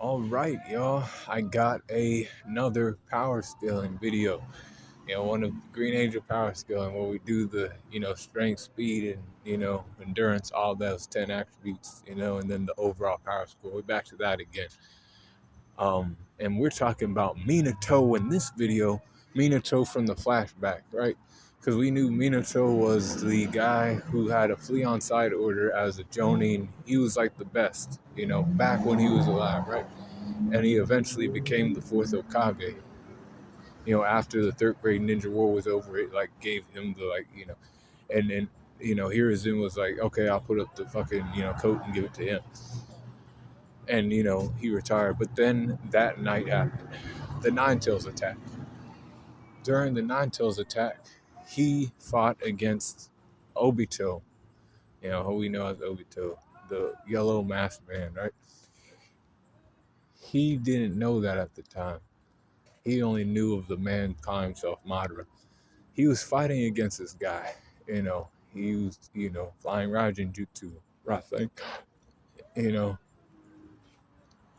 All right, y'all. I got another power scaling video. One of the Green Angel power scaling where we do the, strength, speed, and, endurance, all those 10 attributes, and then the overall power score. We're back to that again. And we're talking about Minato in this video. Minato from the flashback, right? Because we knew Minato was the guy who had a flee on side order as a Jonin. He was like the best, back when he was alive, right? And he eventually became the fourth Hokage. After the third grade ninja war was over, it like gave him the and then Hiruzen was like, okay, I'll put up the fucking coat and give it to him, and he retired. But then that night happened, the Nine Tails attack. During the Nine Tails attack, he fought against Obito, who we know as Obito, the yellow masked man, right? He didn't know that at the time. He only knew of the man calling himself Madara. He was fighting against this guy. He used, flying Raijin Jutsu, Rasen. You know,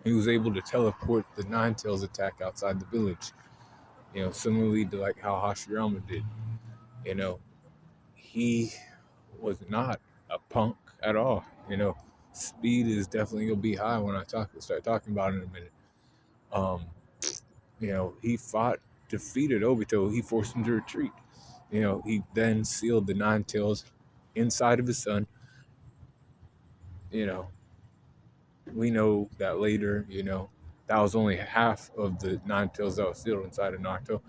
he was able to teleport the Nine Tails attack outside the village. Similarly to like how Hashirama did. You know, he was not a punk at all. Speed is definitely gonna be high when I start talking about it in a minute. Um, he defeated Obito. He forced him to retreat. He then sealed the Nine Tails inside of his son. We know that later, that was only half of the Nine Tails that was sealed inside of Naruto.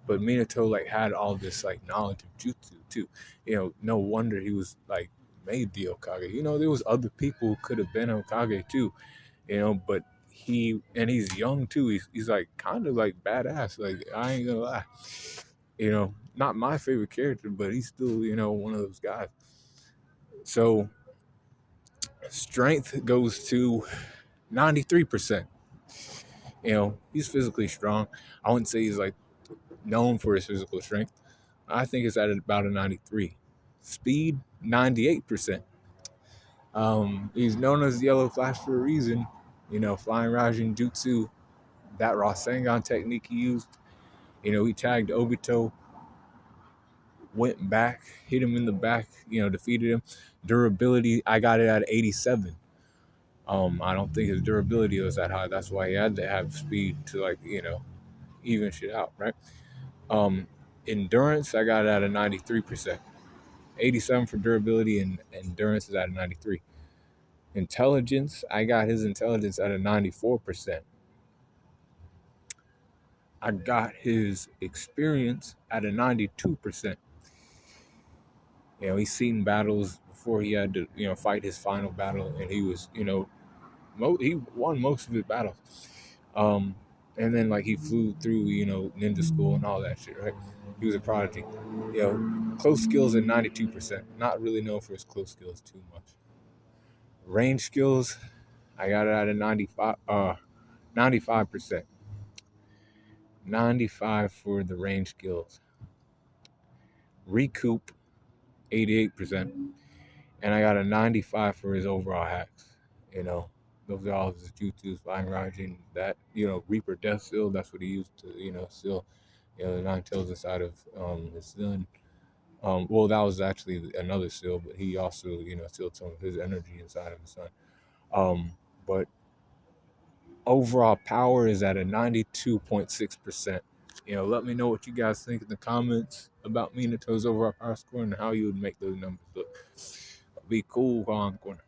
But Minato like had all this like knowledge of jutsu too. No wonder he was like made the Hokage. There was other people who could have been Hokage too. But he's young too. He's like kind of like badass. Like I ain't gonna lie. Not my favorite character, but he's still, one of those guys. So strength goes to 93%. He's physically strong. I wouldn't say he's like known for his physical strength. I think it's at about a 93. Speed, 98%. He's known as Yellow Flash for a reason. Flying Raijin Jutsu, that Rasengan technique he used. He tagged Obito, went back, hit him in the back, defeated him. Durability, I got it at 87. I don't think his durability was that high. That's why he had to have speed to even shit out, right? Endurance, I got it at a 93%. 87 for durability, and endurance is at a 93. Intelligence, I got his intelligence at a 94%. I got his experience at a 92%. He's seen battles before he had to, fight his final battle, and he was, he won most of his battles. And then like he flew through, ninja school and all that shit, right? He was a prodigy. Close skills at 92%. Not really known for his close skills too much. Range skills, I got it at a 95%. 95 for the range skills. Recoup, 88%. And I got a 95 for his overall hacks. Those are all his jutsus, flying Raijin, that, Reaper Death Seal, that's what he used to, seal, the Nine Tails inside of his son. Well, that was actually another seal, but he also, sealed some of his energy inside of his son. But overall power is at a 92.6%. Let me know what you guys think in the comments about Minato's overall power score and how you would make those numbers look. Be cool while I'm going.